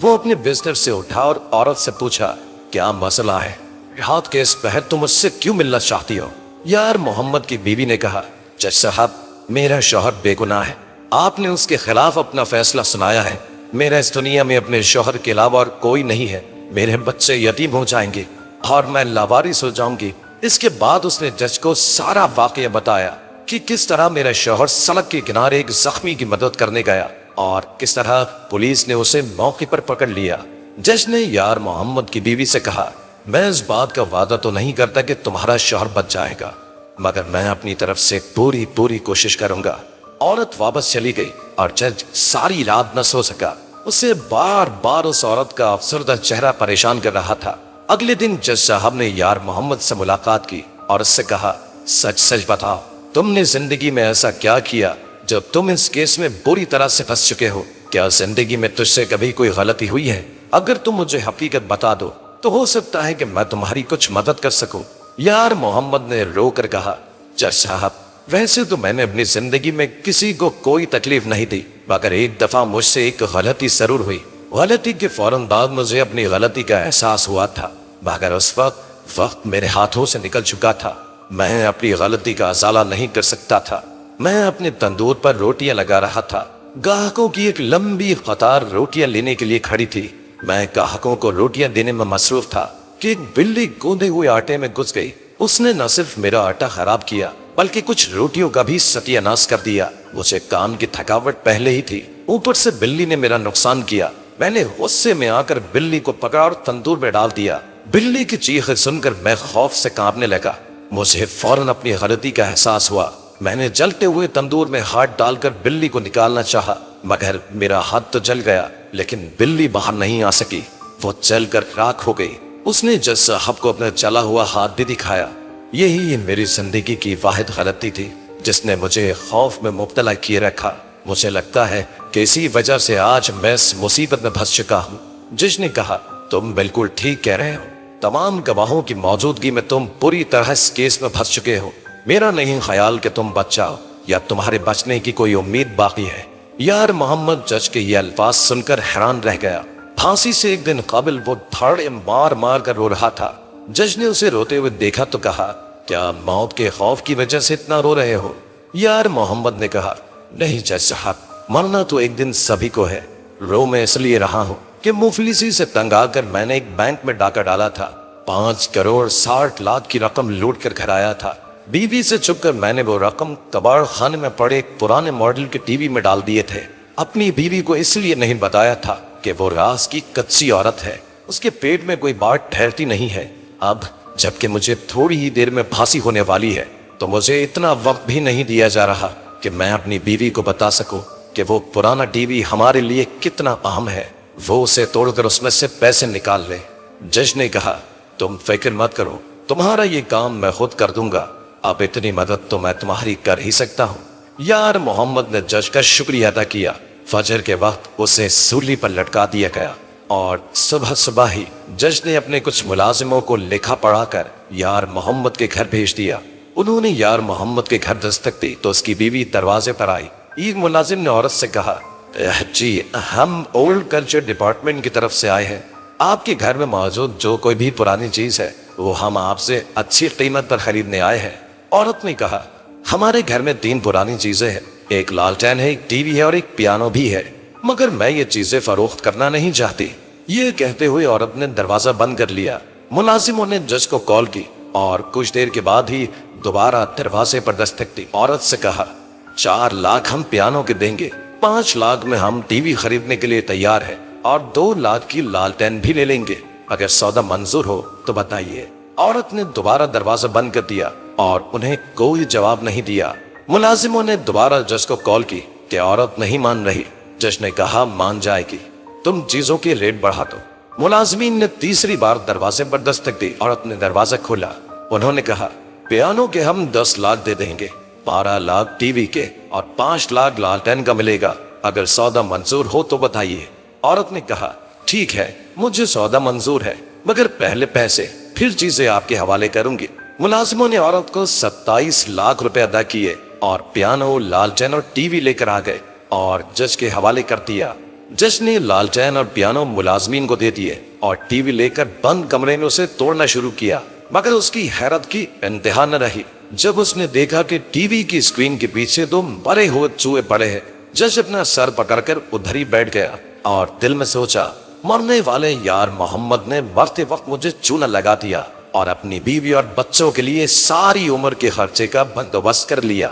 وہ اپنے بستر سے اٹھا اور عورت سے پوچھا، کیا مسئلہ ہے؟ رات کے اس پہر تم مجھ سے کیوں ملنا چاہتی ہو؟ یار محمد کی بیوی نے کہا، جج صاحب میرا شوہر بے گناہ ہے، آپ نے اس کے خلاف اپنا فیصلہ سنایا ہے، میرا اس دنیا میں اپنے شوہر کے علاوہ اور کوئی نہیں ہے، میرے بچے یتیم ہو جائیں گے اور میں لاوارث ہو جاؤں گی۔ اس کے بعد اس نے جج کو سارا واقعہ بتایا کہ کس طرح میرا شوہر سڑک کے کنارے ایک زخمی کی مدد کرنے گیا اور کس طرح پولیس نے اسے موقع پر پکڑ لیا۔ جج نے یار محمد کی بیوی سے کہا، میں اس بات کا وعدہ تو نہیں کرتا کہ تمہارا شوہر بچ جائے گا، مگر میں اپنی طرف سے پوری کوشش کروں گا۔ عورت واپس چلی گئی اور جج ساری رات نہ سو سکا، اسے بار بار اس عورت کا افسردہ چہرہ پریشان کر رہا تھا۔ اگلے دن جج صاحب نے یار محمد سے ملاقات کی اور اس سے کہا، سچ سچ بتاؤ، تم نے زندگی میں ایسا کیا کیا جب تم اس کیس میں بری طرح سے پھنس چکے ہو؟ کیا زندگی میں تجھ سے کبھی کوئی غلطی ہوئی ہے؟ اگر تم مجھے حقیقت بتا دو تو ہو سکتا ہے کہ میں تمہاری کچھ مدد کر سکوں۔ یار محمد نے رو کر کہا، جج صاحب ویسے تو میں نے اپنی زندگی میں کسی کو کوئی تکلیف نہیں دی، مگر ایک دفعہ مجھ سے ایک غلطی ضرور ہوئی۔ غلطی کے فوراً بعد مجھے اپنی غلطی کا احساس ہوا تھا، مگر اس وقت میرے ہاتھوں سے نکل چکا تھا، میں اپنی غلطی کا ازالہ نہیں کر سکتا تھا۔ میں اپنے تندور پر روٹیاں لگا رہا تھا، گاہکوں کی ایک لمبی قطار روٹیاں لینے کے لیے کھڑی تھی۔ میں گاہکوں کو روٹیاں دینے میں مصروف تھا کہ ایک بلی گوندے ہوئے آٹے میں گھس گئی۔ اس نے نہ صرف میرا آٹا خراب کیا بلکہ کچھ روٹیوں کا بھی ستیہ ناش کر دیا۔ مجھے کام کی تھکاوٹ پہلے ہی تھی، اوپر سے بلی نے میرا نقصان کیا۔ میں نے غصے میں آ کر بلی کو پکڑا اور تندور میں ڈال دیا۔ بلی کی چیخ سن کر میں خوف سے کانپنے لگا۔ مجھے فوراً اپنی غلطی کا احساس ہوا۔ میں نے جلتے ہوئے تندور میں ہاتھ ڈال کر بلی کو نکالنا چاہا، مگر میرا ہاتھ تو جل گیا لیکن بلی باہر نہیں آ سکی، وہ جل کر راکھ ہو گئی۔ اس نے جج صاحب کو اپنا جلا ہوا ہاتھ بھی دکھایا۔ یہی میری زندگی کی واحد غلطی تھی جس نے مجھے خوف میں مبتلا کیے رکھا۔ مجھے لگتا ہے کہ اسی وجہ سے آج میں اس مصیبت میں پھنس چکا ہوں۔ جج نے کہا، تم بالکل ٹھیک کہہ رہے ہو، تمام گواہوں کی موجودگی میں تم پوری طرح اس کیس میں پھنس چکے ہو۔ میرا نہیں خیال کہ تم بچ جاؤ یا تمہارے بچنے کی کوئی امید باقی ہے۔ یار محمد جج کے یہ الفاظ سن کر حیران رہ گیا۔ پھانسی سے ایک دن قبل وہ دھاڑے مار مار کر رو رہا تھا۔ جج نے اسے روتے ہوئے دیکھا تو کہا، کیا موت کے خوف کی وجہ سے اتنا رو رہے ہو؟ یار محمد نے کہا، نہیں جج صاحب، مرنا تو ایک دن سبھی کو ہے، رو میں اس لیے رہا ہوں کہ مفلسی سے تنگ آ کر میں نے ایک بینک میں ڈاکہ ڈالا تھا، 5,60,00,000 کی رقم لوٹ کر گھر آیا تھا۔ بیوی سے چھپ کر میں نے وہ رقم کباڑ خانے میں پڑے ایک پرانے ماڈل کے ٹی وی میں ڈال دیے تھے۔ اپنی بیوی کو اس لیے نہیں بتایا تھا کہ وہ راز کی کچی عورت ہے، اس کے پیٹ میں کوئی بات ٹھہرتی نہیں ہے۔ اب جبکہ مجھے تھوڑی ہی دیر میں پھانسی ہونے والی ہے تو مجھے اتنا وقت بھی نہیں دیا جا رہا کہ میں اپنی بیوی کو بتا سکوں کہ وہ پرانا ٹی وی ہمارے لیے کتنا اہم ہے، وہ اسے توڑ کر اس میں سے پیسے نکال لے۔ جج نے کہا، تم فکر مت کرو، تمہارا یہ کام میں خود کر دوں گا، اب اتنی مدد تو میں تمہاری کر ہی سکتا ہوں۔ یار محمد نے جج کا شکریہ ادا کیا۔ فجر کے وقت اسے سولی پر لٹکا دیا گیا اور صبح ہی جج نے اپنے کچھ ملازموں کو لکھا پڑھا کر یار محمد کے گھر بھیج دیا۔ انہوں نے یار محمد کے گھر دستک دی تو اس کی بیوی دروازے پر آئی۔ ایک ملازم نے عورت سے کہا، جی ہم اولڈ کلچر ڈپارٹمنٹ کی طرف سے آئے ہیں، آپ کے گھر میں موجود جو کوئی بھی پرانی چیز ہے وہ ہم آپ سے اچھی قیمت پر خریدنے آئے ہیں۔ عورت نے کہا، ہمارے گھر میں 3 پرانی چیزیں ہیں، ایک لالٹین ہے، ایک ٹی وی ہے اور ایک پیانو بھی ہے، مگر میں یہ چیزیں فروخت کرنا نہیں چاہتی۔ یہ کہتے ہوئے عورت نے دروازہ بند کر لیا۔ ملازموں نے جج کو کال کی اور کچھ دیر کے بعد ہی دوبارہ دروازے پر دستک دی۔ عورت سے کہا، 4 لاکھ ہم پیانو کے دیں گے، 5 لاکھ میں ہم ٹی وی خریدنے کے لیے تیار ہے اور 2 لاکھ کی لالٹین بھی لے لیں گے، اگر سودا منظور ہو تو بتائیے۔ عورت نے دوبارہ دروازہ بند کر دیا اور انہیں کوئی جواب نہیں دیا۔ ملازموں نے دوبارہ جج کو کال کی کہ عورت نہیں مان رہی۔ جج نے کہا، مان جائے گی، تم چیزوں کے ریٹ بڑھا دو۔ ملازمین نے تیسری بار دروازے پر دستک دی۔ عورت نے دروازہ کھولا۔ انہوں نے کہا، پیانو کے ہم 10 لاکھ دے دیں گے، 12 لاکھ ٹی وی کے اور 5 لاکھ لالٹین کا ملے گا، اگر سودا منظور ہو تو بتائیے۔ عورت نے کہا، ٹھیک ہے، مجھے سودا منظور ہے، مگر پہلے پیسے، پھر چیزیں آپ کے حوالے کروں گی۔ ملازموں نے عورت کو 27 لاکھ روپے ادا کیے اور پیانو، لالٹین اور ٹی وی لے کر آ گئے اور جج کے حوالے کر دیا۔ جج نے لالٹین اور پیانو ملازمین کو دے دیے اور ٹی وی لے کر بند کمرے میں اسے توڑنا شروع کیا، مگر اس کی حیرت کی انتہا نہ رہی جب اس نے دیکھا کہ ٹی وی کی اسکرین کے پیچھے 2 مرے ہوئے چوہے پڑے ہیں۔ جج اپنا سر پکڑ کر ادھر ہی بیٹھ گیا اور دل میں سوچا، مرنے والے یار محمد نے مرتے وقت مجھے چونا لگا دیا اور اپنی بیوی اور بچوں کے لیے ساری عمر کے خرچے کا بندوبست کر لیا۔